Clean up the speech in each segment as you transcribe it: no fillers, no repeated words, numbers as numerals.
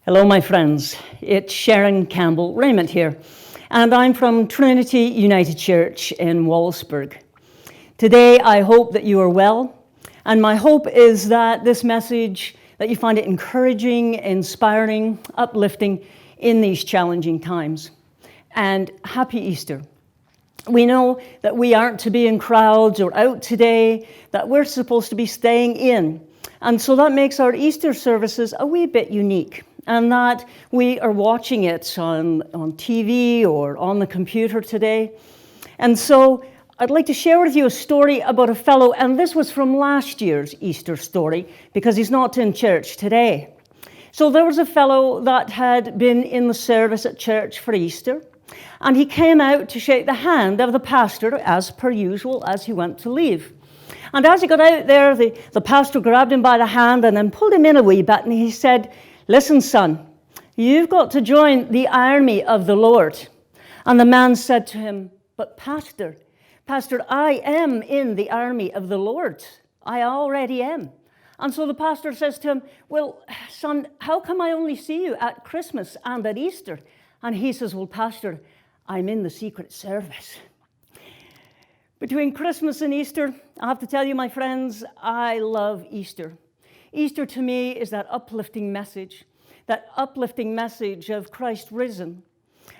Hello, my friends. It's Sharon Campbell Rayment here, and I'm from Trinity United Church in Wallaceburg. Today, I hope that you are well, and my hope is that this message, that you find it encouraging, inspiring, uplifting in these challenging times. And happy Easter. We know that we aren't to be in crowds or out today, that we're supposed to be staying in. And so that makes our Easter services a wee bit unique, and that we are watching it on TV or on the computer today. And so I'd like to share with you a story about a fellow, and this was from last year's Easter story, because he's not in church today. So there was a fellow that had been in the service at church for Easter, and he came out to shake the hand of the pastor, as per usual, as he went to leave. And as he got out there, the pastor grabbed him by the hand and then pulled him in a wee bit, and he said, "Listen, son, you've got to join the army of the Lord." And the man said to him, "But Pastor, I am in the army of the Lord. I already am." And so the pastor says to him, "Well, son, how come I only see you at Christmas and at Easter?" And he says, "Well, Pastor, I'm in the secret service." Between Christmas and Easter, I have to tell you, my friends, I love Easter. Easter to me is that uplifting message of Christ risen,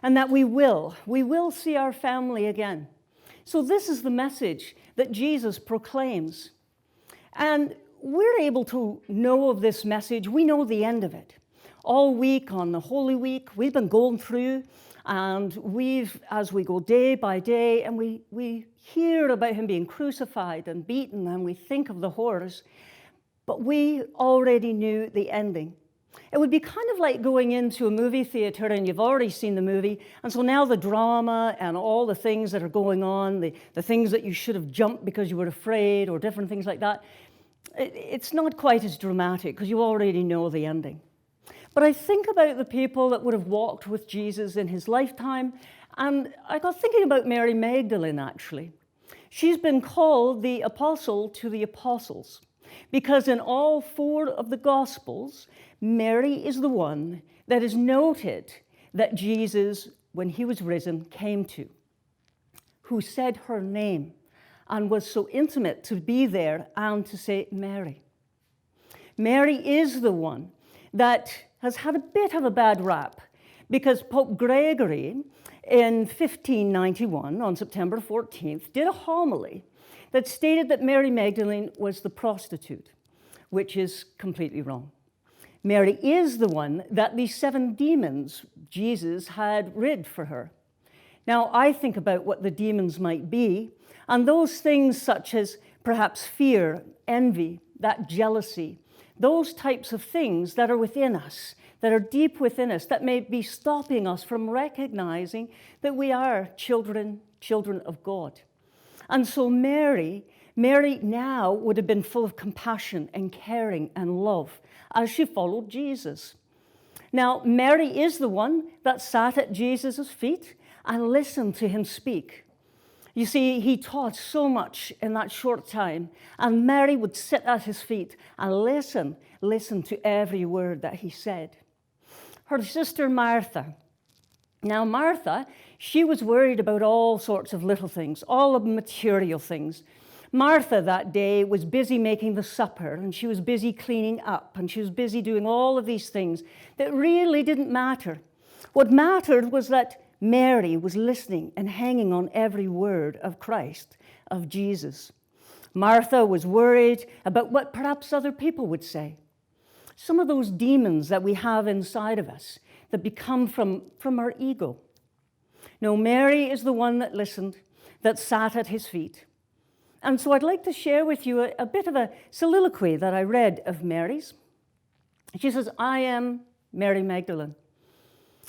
and that we will see our family again. So this is the message that Jesus proclaims. And we're able to know of this message. We know the end of it. All week on the Holy Week, we've been going through, and as we go day by day, and we hear about him being crucified and beaten, and we think of the horrors, but we already knew the ending. It would be kind of like going into a movie theater and you've already seen the movie, and so now the drama and all the things that are going on, the things that you should have jumped because you were afraid or different things like that, it's not quite as dramatic because you already know the ending. But I think about the people that would have walked with Jesus in his lifetime, and I got thinking about Mary Magdalene, actually. She's been called the apostle to the apostles, because in all four of the Gospels, Mary is the one that is noted that Jesus, when he was risen, came to, who said her name and was so intimate to be there and to say Mary. Mary is the one that has had a bit of a bad rap, because Pope Gregory in 1591, on September 14th, did a homily that stated that Mary Magdalene was the prostitute, which is completely wrong. Mary is the one that the 7 demons Jesus had rid for her. Now, I think about what the demons might be, and those things such as perhaps fear, envy, that jealousy, those types of things that are within us, that are deep within us, that may be stopping us from recognizing that we are children of God. And so Mary now would have been full of compassion and caring and love as she followed Jesus. Now, Mary is the one that sat at Jesus' feet and listened to him speak. You see, he taught so much in that short time, and Mary would sit at his feet and listen to every word that he said. Her sister Martha. Now, Martha, she was worried about all sorts of little things, all of the material things. Martha that day was busy making the supper, and she was busy cleaning up, and she was busy doing all of these things that really didn't matter. What mattered was that Mary was listening and hanging on every word of Christ, of Jesus. Martha was worried about what perhaps other people would say. Some of those demons that we have inside of us that become from our ego. No, Mary is the one that listened, that sat at his feet. And so I'd like to share with you a bit of a soliloquy that I read of Mary's. She says, "I am Mary Magdalene,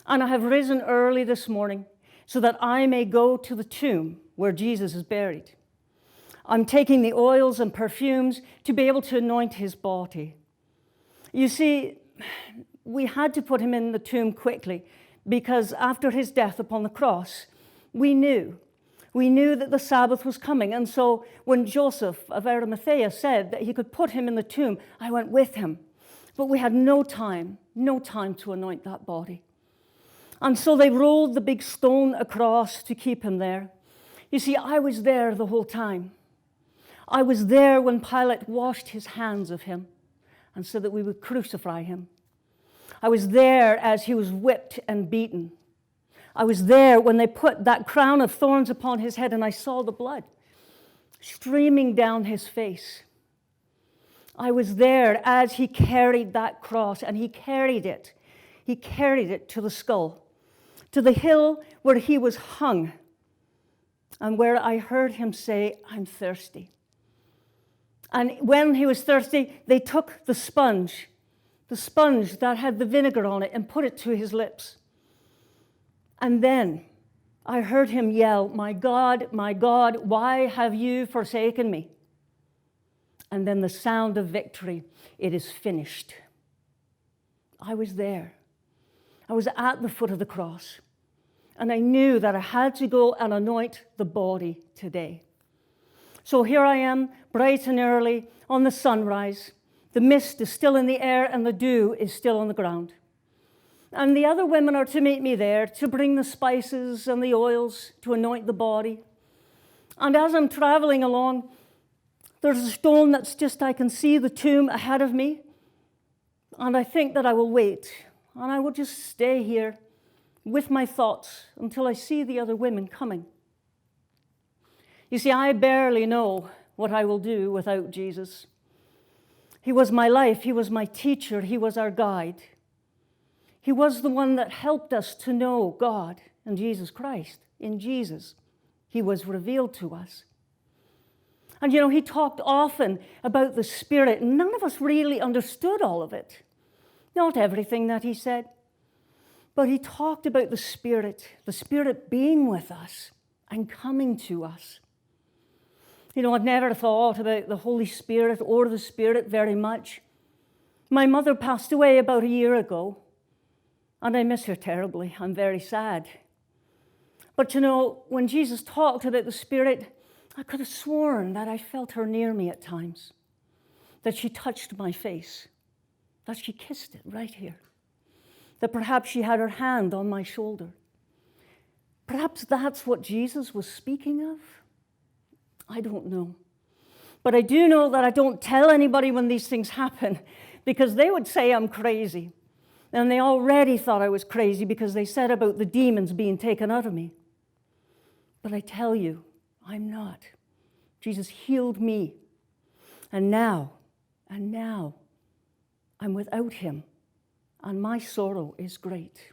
and I have risen early this morning so that I may go to the tomb where Jesus is buried. I'm taking the oils and perfumes to be able to anoint his body." You see, we had to put him in the tomb quickly, because after his death upon the cross, we knew that the Sabbath was coming. And so when Joseph of Arimathea said that he could put him in the tomb, I went with him. But we had no time to anoint that body. And so they rolled the big stone across to keep him there. You see, I was there the whole time. I was there when Pilate washed his hands of him and said that we would crucify him. I was there as he was whipped and beaten. I was there when they put that crown of thorns upon his head and I saw the blood streaming down his face. I was there as he carried that cross, and he carried it. He carried it to the skull, to the hill where he was hung, and where I heard him say, "I'm thirsty." And when he was thirsty, they took the sponge that had the vinegar on it, and put it to his lips. And then I heard him yell, my God, why have you forsaken me?" And then the sound of victory, "It is finished." I was there. I was at the foot of the cross. And I knew that I had to go and anoint the body today. So here I am, bright and early, on the sunrise. The mist is still in the air and the dew is still on the ground. And the other women are to meet me there to bring the spices and the oils to anoint the body. And as I'm traveling along, there's a stone that's just, I can see the tomb ahead of me. And I think that I will wait. And I will just stay here with my thoughts until I see the other women coming. You see, I barely know what I will do without Jesus. He was my life. He was my teacher. He was our guide. He was the one that helped us to know God and Jesus Christ. In Jesus, he was revealed to us. And you know, he talked often about the Spirit, and none of us really understood all of it. Not everything that he said. But he talked about the Spirit being with us and coming to us. You know, I'd never thought about the Holy Spirit or the Spirit very much. My mother passed away about a year ago, and I miss her terribly. I'm very sad. But you know, when Jesus talked about the Spirit, I could have sworn that I felt her near me at times, that she touched my face, that she kissed it right here, that perhaps she had her hand on my shoulder. Perhaps that's what Jesus was speaking of. I don't know. But I do know that I don't tell anybody when these things happen, because they would say I'm crazy. And they already thought I was crazy because they said about the demons being taken out of me. But I tell you, I'm not. Jesus healed me. And now, I'm without him. And my sorrow is great.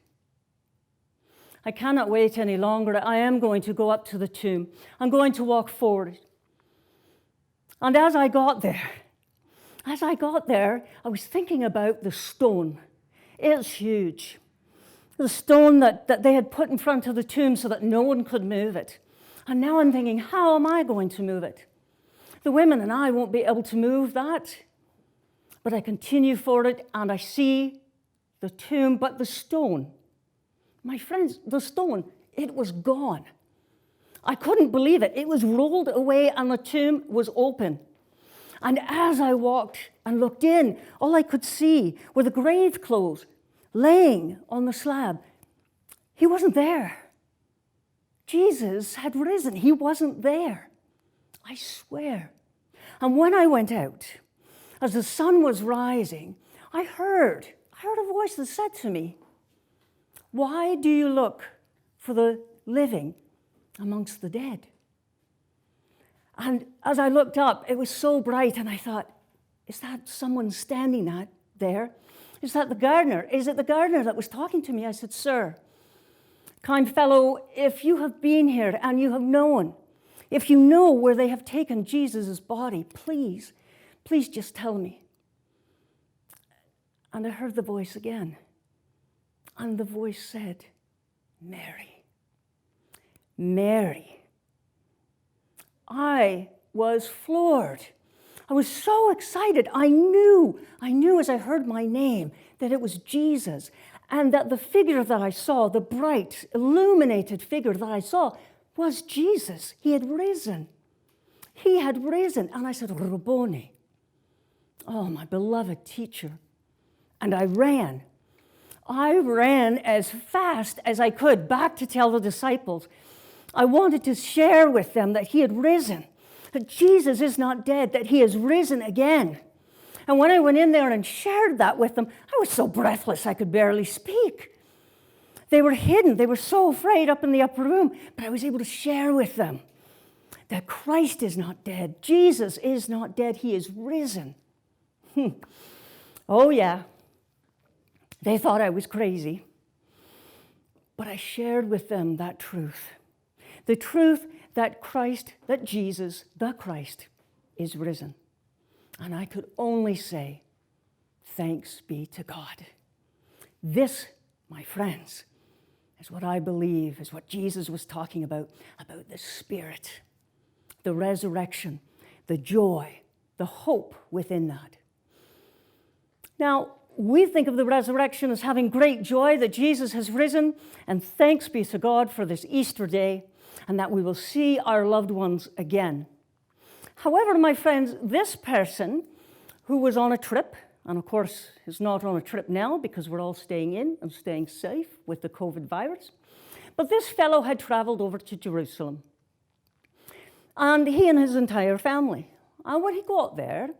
I cannot wait any longer. I am going to go up to the tomb. I'm going to walk forward. And as I got there, I was thinking about the stone. It's huge. The stone that they had put in front of the tomb so that no one could move it. And now I'm thinking, how am I going to move it? The women and I won't be able to move that. But I continue forward and I see the tomb, but the stone, my friends, the stone, it was gone. I couldn't believe it. It was rolled away and the tomb was open. And as I walked and looked in, all I could see were the grave clothes laying on the slab. He wasn't there. Jesus had risen. He wasn't there. I swear. And when I went out, as the sun was rising, I heard a voice that said to me, "Why do you look for the living amongst the dead?" And as I looked up, it was so bright, and I thought, is that someone standing there? Is that the gardener? Is it the gardener that was talking to me? I said, "Sir, kind fellow, if you have been here and you have known, if you know where they have taken Jesus' body, please just tell me." And I heard the voice again. And the voice said, "Mary, Mary." I was floored. I was so excited. I knew as I heard my name that it was Jesus, and that the figure that I saw, the bright, illuminated figure that I saw, was Jesus. He had risen. He had risen. And I said, "Rabboni." Oh, my beloved teacher. And I ran. I ran as fast as I could back to tell the disciples. I wanted to share with them that he had risen, that Jesus is not dead, that he has risen again. And when I went in there and shared that with them, I was so breathless I could barely speak. They were hidden. They were so afraid up in the upper room, but I was able to share with them that Christ is not dead. Jesus is not dead. He is risen. Oh, yeah. They thought I was crazy. But I shared with them that truth. The truth that Christ, that Jesus, the Christ, is risen. And I could only say, thanks be to God. This, my friends, is what I believe is what Jesus was talking about the Spirit, the resurrection, the joy, the hope within that. Now, we think of the resurrection as having great joy that Jesus has risen, and thanks be to God for this Easter day, and that we will see our loved ones again. However, my friends, this person who was on a trip, and of course is not on a trip now because we're all staying in and staying safe with the COVID virus, but this fellow had traveled over to Jerusalem. And he and his entire family. And when he got there,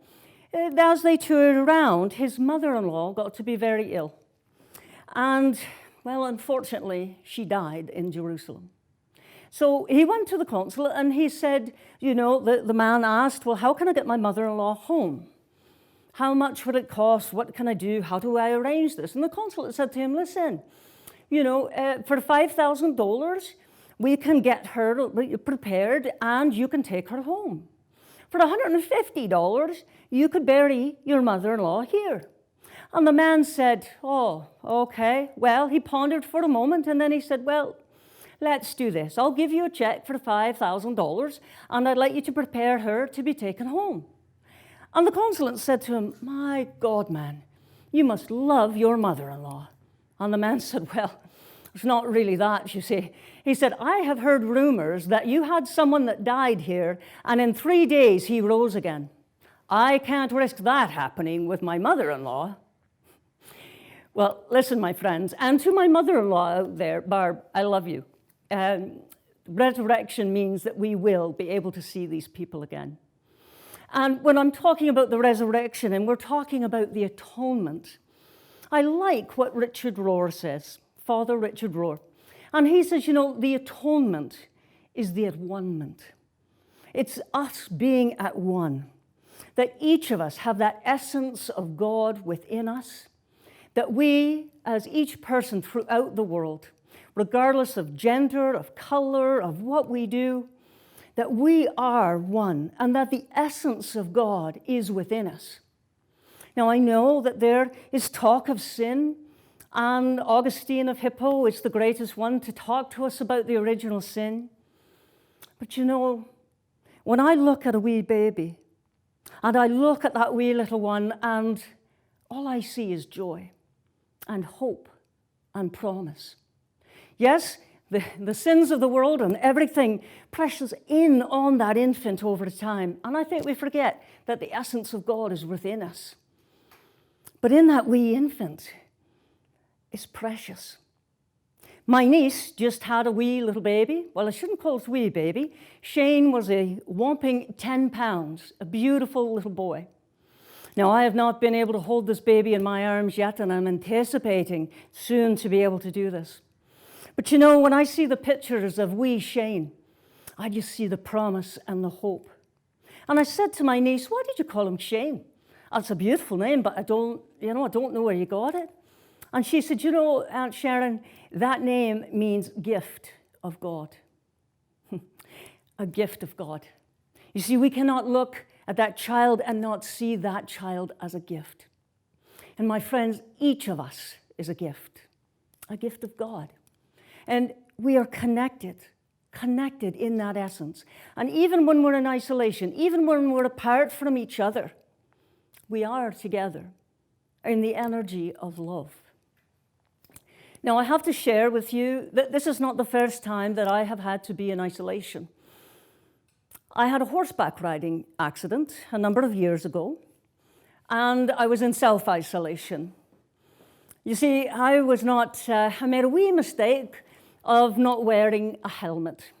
as they toured around, his mother-in-law got to be very ill. And, well, unfortunately, she died in Jerusalem. So he went to the consulate and he said, the man asked, well, how can I get my mother-in-law home? How much would it cost? What can I do? How do I arrange this? And the consulate said to him, listen, for $5,000, we can get her prepared and you can take her home. For $150, you could bury your mother-in-law here. And the man said, oh, okay. Well, he pondered for a moment and then he said, well, let's do this. I'll give you a check for $5,000 and I'd like you to prepare her to be taken home. And the consulate said to him, my God, man, you must love your mother-in-law. And the man said, well, it's not really that, you see. He said, I have heard rumors that you had someone that died here and in 3 days he rose again. I can't risk that happening with my mother-in-law. Well, listen, my friends, and to my mother-in-law out there, Barb, I love you. Resurrection means that we will be able to see these people again. And when I'm talking about the resurrection and we're talking about the atonement, I like what Richard Rohr says, Father Richard Rohr. And he says, the atonement is the at-one-ment. It's us being at one, that each of us have that essence of God within us, that we, as each person throughout the world, regardless of gender, of color, of what we do, that we are one and that the essence of God is within us. Now, I know that there is talk of sin, and Augustine of Hippo is the greatest one to talk to us about the original sin. But when I look at a wee baby, and I look at that wee little one, and all I see is joy and hope and promise. Yes, the sins of the world and everything presses in on that infant over time. And I think we forget that the essence of God is within us. But in that wee infant is precious. My niece just had a wee little baby. Well, I shouldn't call it a wee baby. Shane was a whopping 10 pounds, a beautiful little boy. Now, I have not been able to hold this baby in my arms yet, and I'm anticipating soon to be able to do this. But when I see the pictures of wee Shane, I just see the promise and the hope. And I said to my niece, why did you call him Shane? That's a beautiful name, but I don't know where you got it. And she said, Aunt Sharon, that name means gift of God. A gift of God. You see, we cannot look at that child and not see that child as a gift. And my friends, each of us is a gift of God. And we are connected in that essence. And even when we're in isolation, even when we're apart from each other, we are together in the energy of love. Now, I have to share with you that this is not the first time that I have had to be in isolation. I had a horseback riding accident a number of years ago, and I was in self-isolation. You see, I made a wee mistake of not wearing a helmet.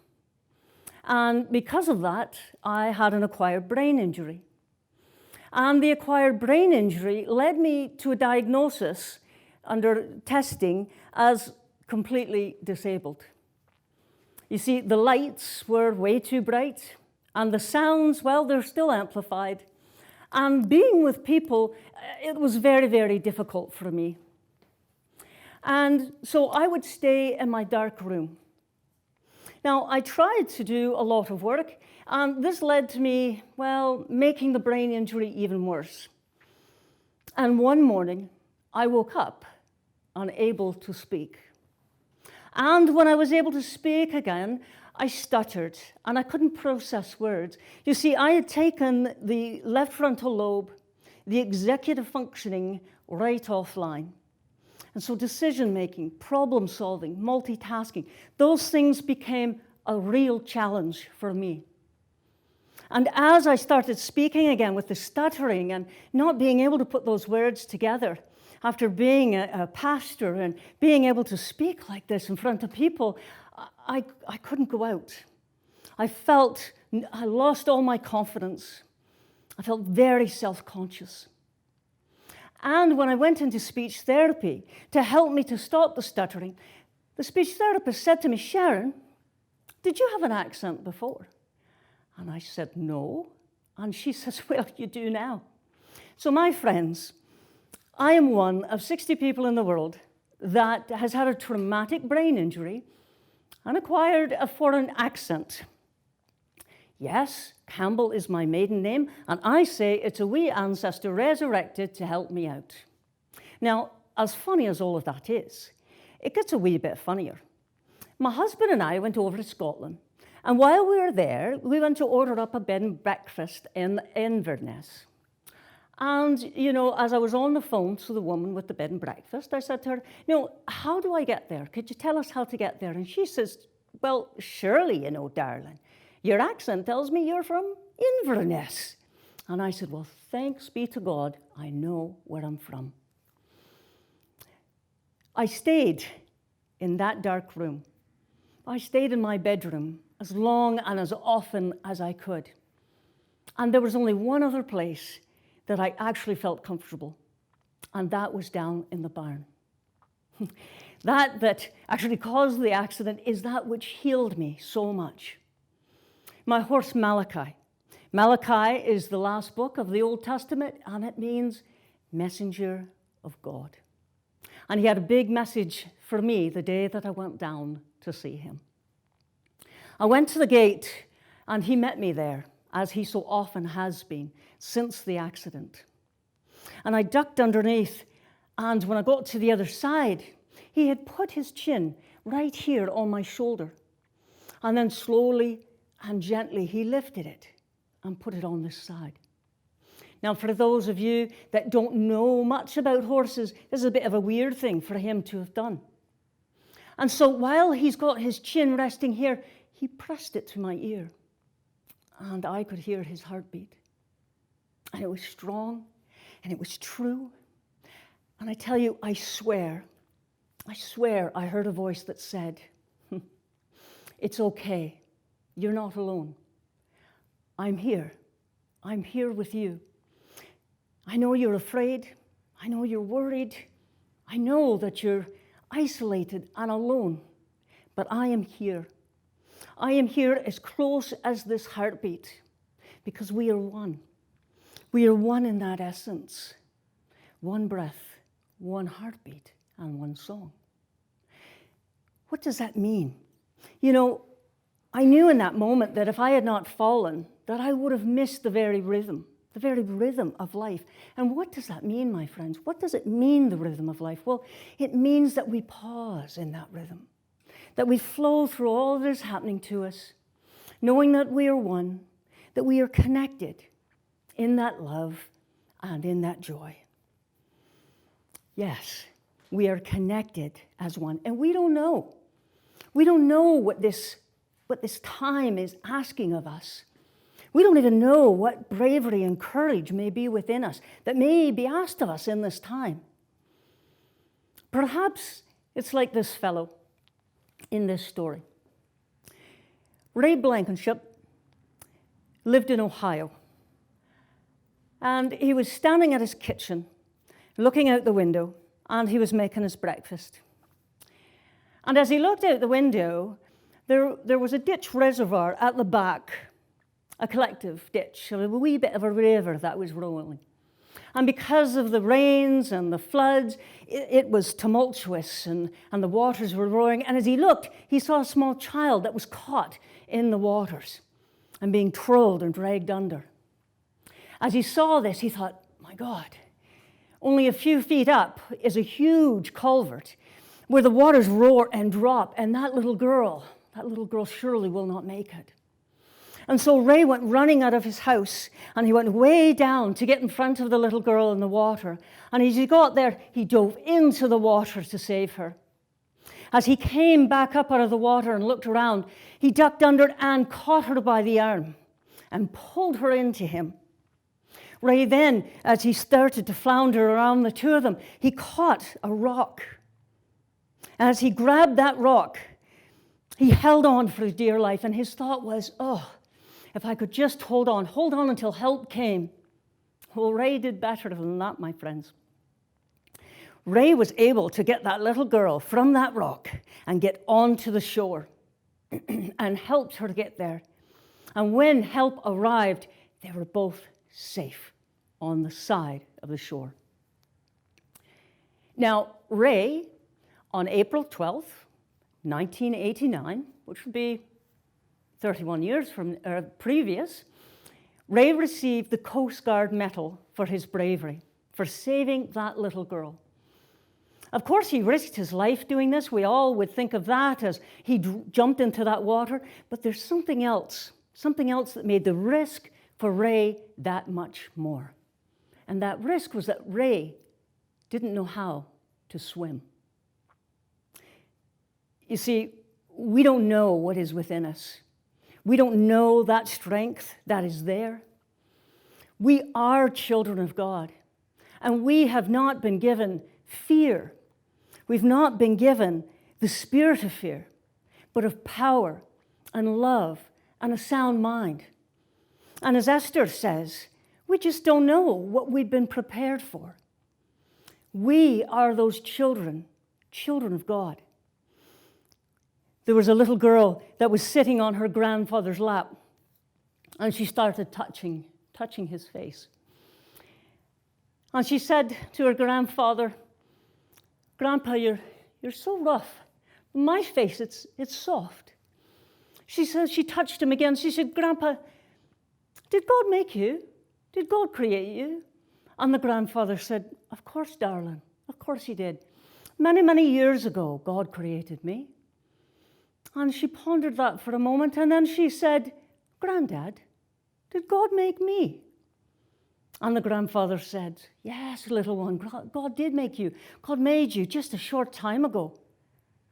And because of that, I had an acquired brain injury. And the acquired brain injury led me to a diagnosis under testing as completely disabled. You see, the lights were way too bright, and the sounds, well, they're still amplified. And being with people, it was very, very difficult for me. And so I would stay in my dark room. Now, I tried to do a lot of work, and this led to me, well, making the brain injury even worse. And one morning, I woke up unable to speak. And when I was able to speak again, I stuttered, and I couldn't process words. You see, I had taken the left frontal lobe, the executive functioning, right offline. And so decision-making, problem-solving, multitasking, those things became a real challenge for me. And as I started speaking again with the stuttering and not being able to put those words together, after being a pastor and being able to speak like this in front of people, I couldn't go out. I lost all my confidence. I felt very self-conscious. And when I went into speech therapy to help me to stop the stuttering, the speech therapist said to me, "Sharon, did you have an accent before?" And I said, "No." And she says, "Well, you do now." So my friends, I am one of 60 people in the world that has had a traumatic brain injury and acquired a foreign accent. Yes, Campbell is my maiden name, and I say it's a wee ancestor resurrected to help me out. Now, as funny as all of that is, it gets a wee bit funnier. My husband and I went over to Scotland, and while we were there, we went to order up a bed and breakfast in Inverness. And, as I was on the phone to the woman with the bed and breakfast, I said to her, how do I get there? Could you tell us how to get there? And she says, "Well, surely, darling. Your accent tells me you're from Inverness." And I said, "Well, thanks be to God, I know where I'm from." I stayed in that dark room. I stayed in my bedroom as long and as often as I could. And there was only one other place that I actually felt comfortable, and that was down in the barn. That actually caused the accident is that which healed me so much. My horse Malachi. Malachi is the last book of the Old Testament, and it means messenger of God. And he had a big message for me the day that I went down to see him. I went to the gate, and he met me there, as he so often has been since the accident. And I ducked underneath, and when I got to the other side, he had put his chin right here on my shoulder. And then slowly and gently, he lifted it and put it on this side. Now, for those of you that don't know much about horses, this is a bit of a weird thing for him to have done. And so while he's got his chin resting here, he pressed it to my ear. And I could hear his heartbeat. And it was strong, and it was true. And I tell you, I swear I heard a voice that said, "It's okay. You're not alone. I'm here. I'm here with you. I know you're afraid. I know you're worried. I know that you're isolated and alone, but I am here. I am here as close as this heartbeat because we are one. We are one in that essence. One breath, one heartbeat, and one song." What does that mean? I knew in that moment that if I had not fallen, that I would have missed the very rhythm of life. And what does that mean, my friends? What does it mean, the rhythm of life? Well, it means that we pause in that rhythm, that we flow through all that is happening to us, knowing that we are one, that we are connected in that love and in that joy. Yes, we are connected as one, and we don't know. We don't know what this time is asking of us. We don't even know what bravery and courage may be within us that may be asked of us in this time. Perhaps it's like this fellow in this story. Ray Blankenship lived in Ohio, and he was standing at his kitchen, looking out the window, and he was making his breakfast. And as he looked out the window, there was a ditch reservoir at the back, a collective ditch, a wee bit of a river that was rolling. And because of the rains and the floods, it was tumultuous and the waters were roaring. And as he looked, he saw a small child that was caught in the waters and being trolled and dragged under. As he saw this, he thought, my God, only a few feet up is a huge culvert where the waters roar and drop, and that little girl surely will not make it. And so Ray went running out of his house, and he went way down to get in front of the little girl in the water. And as he got there, he dove into the water to save her. As he came back up out of the water and looked around, he ducked under and caught her by the arm and pulled her into him. Ray then, as he started to flounder around the two of them, he caught a rock. As he grabbed that rock, he held on for his dear life, and his thought was, oh, if I could just hold on until help came. Well, Ray did better than that, my friends. Ray was able to get that little girl from that rock and get onto the shore and helped her to get there. And when help arrived, they were both safe on the side of the shore. Now, Ray, on April 12th, 1989, which would be 31 years from previous, Ray received the Coast Guard Medal for his bravery, for saving that little girl. Of course, he risked his life doing this. We all would think of that as he jumped into that water. But there's something else that made the risk for Ray that much more. And that risk was that Ray didn't know how to swim. You see, we don't know what is within us. We don't know that strength that is there. We are children of God, and we have not been given fear. We've not been given the spirit of fear, but of power and love and a sound mind. And as Esther says, we just don't know what we've been prepared for. We are those children of God. There was a little girl that was sitting on her grandfather's lap, and she started touching his face. And she said to her grandfather, "Grandpa, you're so rough. My face, it's soft." She said, she touched him again. She said, "Grandpa, did God make you? Did God create you?" And the grandfather said, "Of course, darling. Of course he did. Many, many years ago, God created me." And she pondered that for a moment, and then she said, "Granddad, did God make me?" And the grandfather said, "Yes, little one, God did make you. God made you just a short time ago."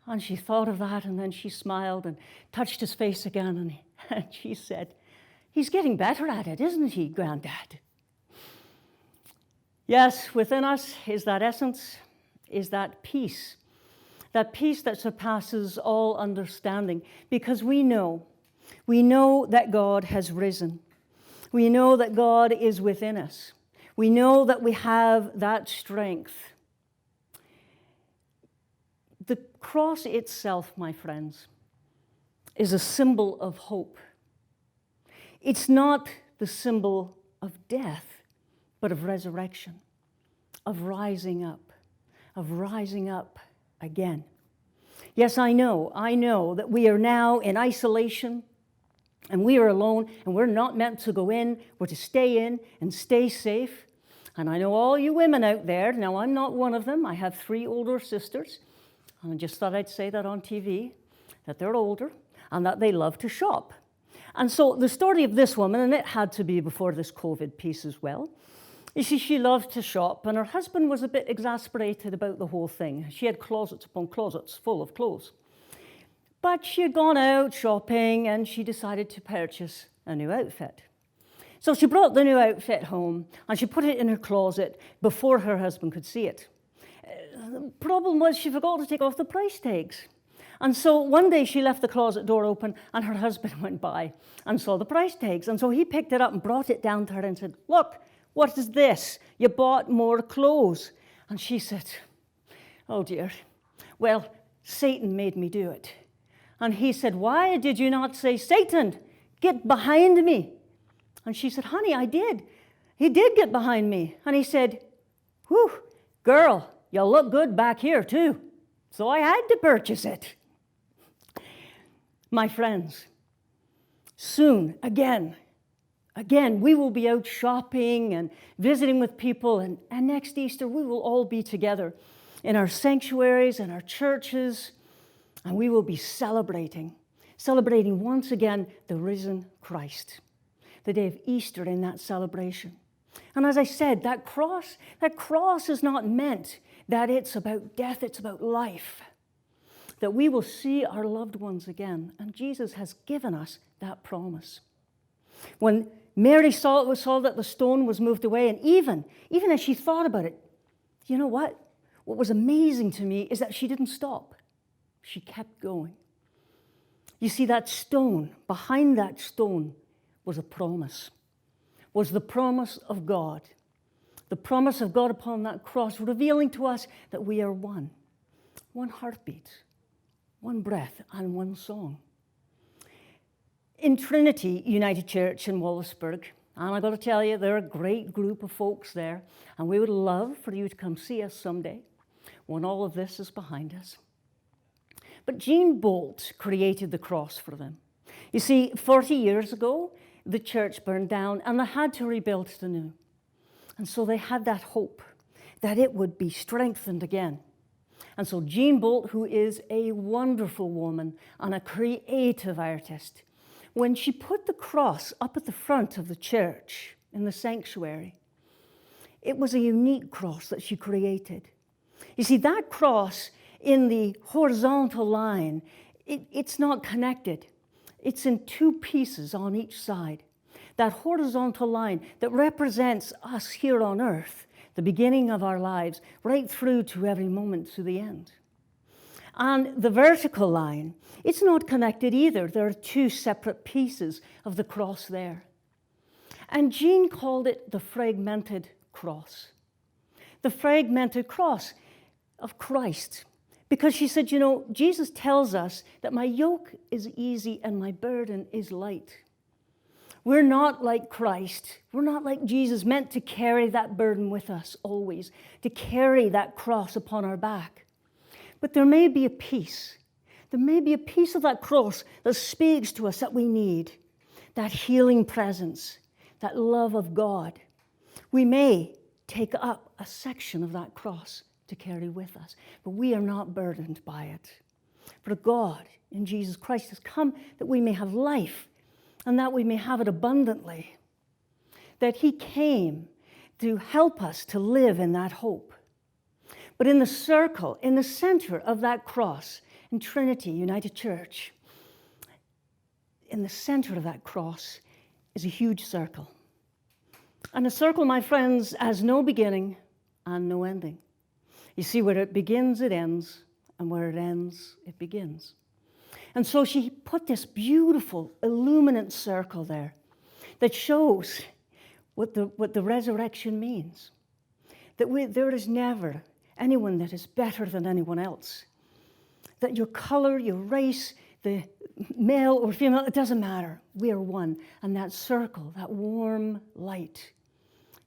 And she thought of that, and then she smiled and touched his face again, and she said, "He's getting better at it, isn't he, Granddad?" Yes, within us is that essence, is that peace that surpasses all understanding, because we know that God has risen. We know that God is within us. We know that we have that strength. The cross itself, my friends, is a symbol of hope. It's not the symbol of death, but of resurrection, of rising up again. Yes, I know that we are now in isolation, and we are alone, and we're not meant to go in. We're to stay in and stay safe. And I know all you women out there, now I'm not one of them. I have 3 older sisters, and I just thought I'd say that on TV, that they're older and that they love to shop. And so the story of this woman, and it had to be before this COVID piece as well, you see, she loved to shop, and her husband was a bit exasperated about the whole thing. She had closets upon closets full of clothes. But she had gone out shopping, and she decided to purchase a new outfit. So she brought the new outfit home, and she put it in her closet before her husband could see it. The problem was she forgot to take off the price tags. And so one day she left the closet door open and her husband went by and saw the price tags. And so he picked it up and brought it down to her and said, "Look, what is this? You bought more clothes." And she said, "Oh dear, well, Satan made me do it." And he said, "Why did you not say, 'Satan, get behind me'?" And she said, "Honey, I did. He did get behind me." And he said, "Whew, girl, you look good back here too." So I had to purchase it. My friends, soon, again, we will be out shopping and visiting with people, and next Easter we will all be together in our sanctuaries and our churches, and we will be celebrating once again the risen Christ, the day of Easter in that celebration. And as I said, that cross is not meant that it's about death, it's about life, that we will see our loved ones again. And Jesus has given us that promise. When Mary saw that the stone was moved away, and even as she thought about it, you know what? What was amazing to me is that she didn't stop. She kept going. You see, that stone, behind that stone was a promise, was the promise of God. The promise of God upon that cross, revealing to us that we are one heartbeat, one breath, and one song. In Trinity United Church in Wallaceburg, and I've got to tell you, they're a great group of folks there, and we would love for you to come see us someday when all of this is behind us. But Jean Bolt created the cross for them. You see, 40 years ago, the church burned down, and they had to rebuild it anew. And so they had that hope that it would be strengthened again. And so Jean Bolt, who is a wonderful woman and a creative artist, when she put the cross up at the front of the church in the sanctuary, it was a unique cross that she created. You see, that cross in the horizontal line, it's not connected. It's in two pieces on each side. That horizontal line that represents us here on earth, the beginning of our lives, right through to every moment to the end. And the vertical line, it's not connected either. There are two separate pieces of the cross there. And Jean called it the fragmented cross. The fragmented cross of Christ. Because she said, you know, Jesus tells us that my yoke is easy and my burden is light. We're not like Christ. We're not like Jesus, meant to carry that burden with us always, to carry that cross upon our back. But there may be a piece. There may be a piece of that cross that speaks to us that we need, that healing presence, that love of God. We may take up a section of that cross to carry with us, but we are not burdened by it. For God in Jesus Christ has come that we may have life, and that we may have it abundantly. That he came to help us to live in that hope. But in the circle, in the center of that cross, in Trinity United Church, in the center of that cross is a huge circle. And a circle, my friends, has no beginning and no ending. You see, where it begins, it ends, and where it ends, it begins. And so she put this beautiful, illuminant circle there that shows what the resurrection means. That there is never anyone that is better than anyone else. That your color, your race, the male or female, it doesn't matter. We are one. And that circle, that warm light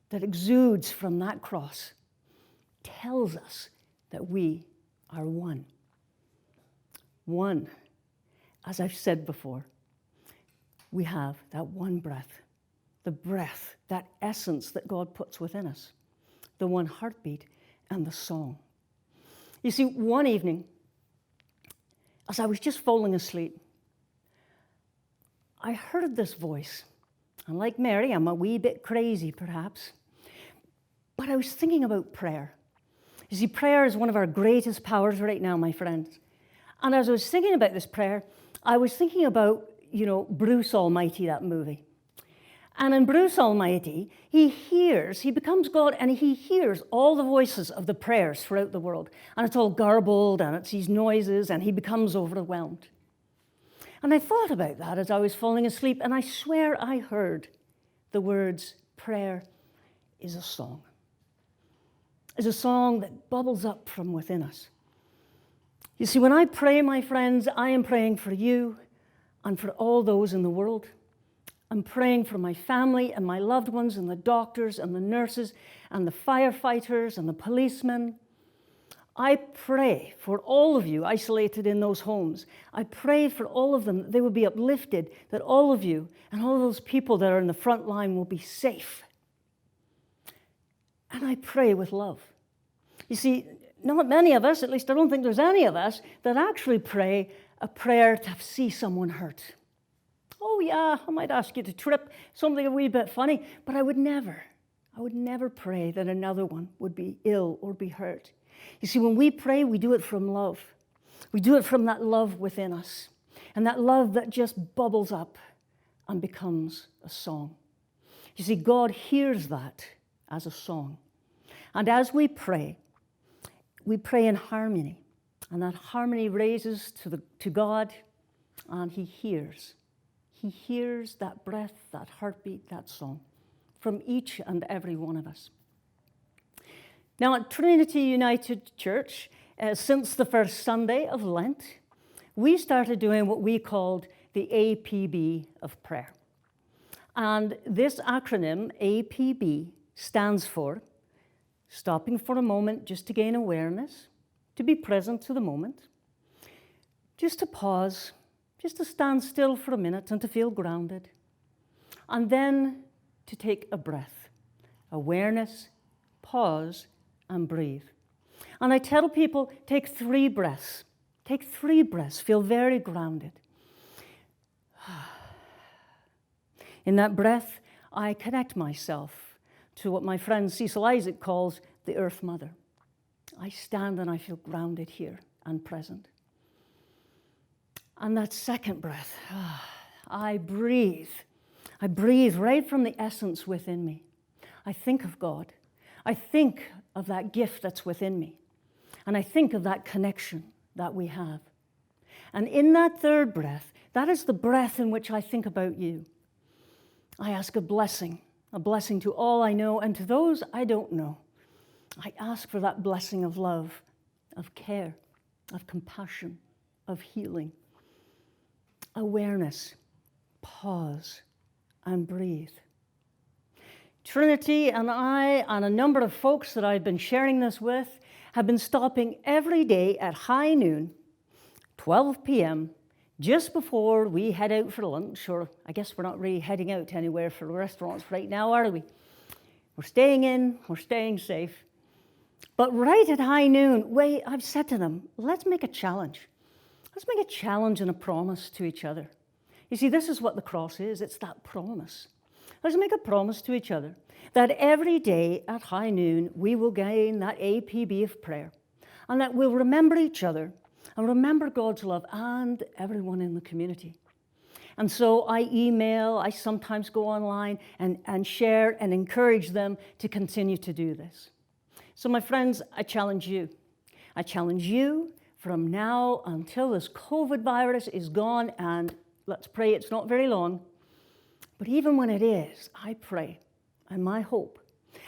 that exudes from that cross tells us that we are one. One. As I've said before, we have that one breath, the breath, that essence that God puts within us, the one heartbeat and the song. You see, one evening, as I was just falling asleep, I heard this voice. And like Mary, I'm a wee bit crazy perhaps, but I was thinking about prayer. You see, prayer is one of our greatest powers right now, my friends. And as I was thinking about this prayer, I was thinking about, Bruce Almighty, that movie. And in Bruce Almighty, he becomes God, and he hears all the voices of the prayers throughout the world. And it's all garbled, and it's these noises, and he becomes overwhelmed. And I thought about that as I was falling asleep, and I swear I heard the words, prayer is a song. It's a song that bubbles up from within us. You see, when I pray, my friends, I am praying for you and for all those in the world. I'm praying for my family and my loved ones and the doctors and the nurses and the firefighters and the policemen. I pray for all of you isolated in those homes. I pray for all of them that they will be uplifted, that all of you and all of those people that are in the front line will be safe. And I pray with love. You see, not many of us, at least I don't think there's any of us, that actually pray a prayer to see someone hurt. Oh yeah, I might ask you to trip, something a wee bit funny, but I would never pray that another one would be ill or be hurt. You see, when we pray, we do it from love. We do it from that love within us, and that love that just bubbles up and becomes a song. You see, God hears that as a song. And as we pray in harmony, and that harmony raises to God, and he hears. He hears that breath, that heartbeat, that song from each and every one of us. Now at Trinity United Church, since the first Sunday of Lent, we started doing what we called the APB of prayer. And this acronym, APB, stands for stopping for a moment just to gain awareness, to be present to the moment, just to pause, just to stand still for a minute and to feel grounded. And then to take a breath. Awareness, pause, and breathe. And I tell people, take 3 breaths. Take 3 breaths. Feel very grounded. In that breath, I connect myself to what my friend Cecil Isaac calls the Earth Mother. I stand and I feel grounded here and present. And that second breath, I breathe. I breathe right from the essence within me. I think of God. I think of that gift that's within me. And I think of that connection that we have. And in that third breath, that is the breath in which I think about you. I ask a blessing to all I know and to those I don't know. I ask for that blessing of love, of care, of compassion, of healing. Awareness, pause, and breathe. Trinity and I, and a number of folks that I've been sharing this with, have been stopping every day at high noon, 12 p.m., just before we head out for lunch, or I guess we're not really heading out anywhere for restaurants right now, are we? We're staying in, we're staying safe. But right at high noon, I've said to them, let's make a challenge. Let's make a challenge and a promise to each other. You see, this is what the cross is. It's that promise. Let's make a promise to each other that every day at high noon, we will gain that APB of prayer, and that we'll remember each other and remember God's love and everyone in the community. And so I sometimes go online and share and encourage them to continue to do this. So my friends, I challenge you. I challenge you from now until this COVID virus is gone, and let's pray it's not very long. But even when it is, I pray, and my hope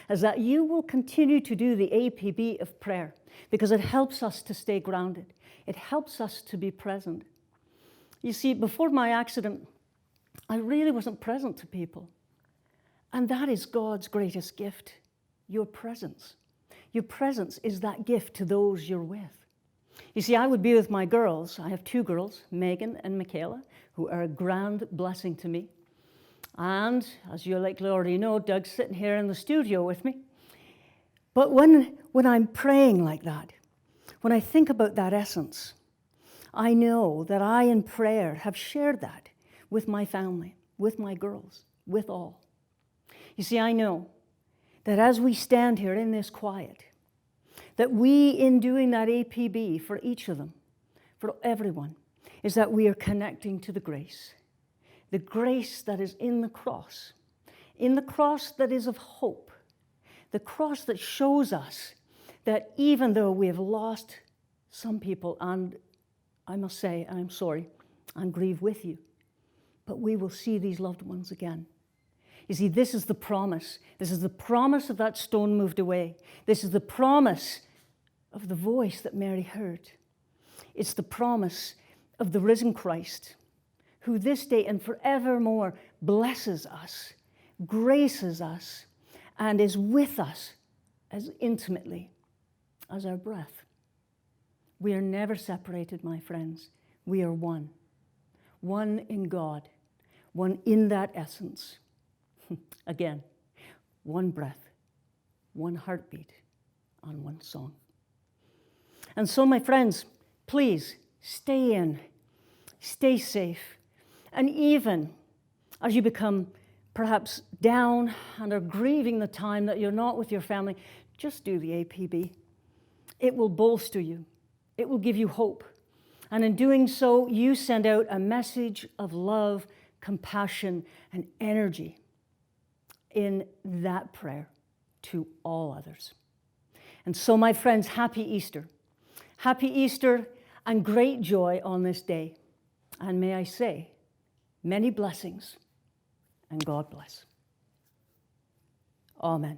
is that you will continue to do the APB of prayer, because it helps us to stay grounded. It helps us to be present. You see, before my accident, I really wasn't present to people. And that is God's greatest gift, your presence. Your presence is that gift to those you're with. You see, I would be with my girls. I have 2 girls, Megan and Michaela, who are a grand blessing to me. And as you likely already know, Doug's sitting here in the studio with me. But when I'm praying like that, when I think about that essence, I know that I in prayer have shared that with my family, with my girls, with all. You see, I know that as we stand here in this quiet, that we, in doing that APB for each of them, for everyone, is that we are connecting to the grace that is in the cross, in the cross that is of hope, the cross that shows us that even though we have lost some people, and I must say, I'm sorry, and grieve with you, but we will see these loved ones again. You see, this is the promise. This is the promise of that stone moved away. This is the promise of the voice that Mary heard. It's the promise of the risen Christ, who this day and forevermore blesses us, graces us, and is with us as intimately as our breath. We are never separated, my friends. We are one. One in God, one in that essence. Again, one breath, one heartbeat, and one song. And so, my friends, please stay in, stay safe, and even as you become perhaps down and are grieving the time that you're not with your family, just do the APB. It will bolster you. It will give you hope. And in doing so, you send out a message of love, compassion, and energy in that prayer to all others. And so, my friends, happy Easter. Happy Easter and great joy on this day. And may I say, many blessings and God bless. Amen.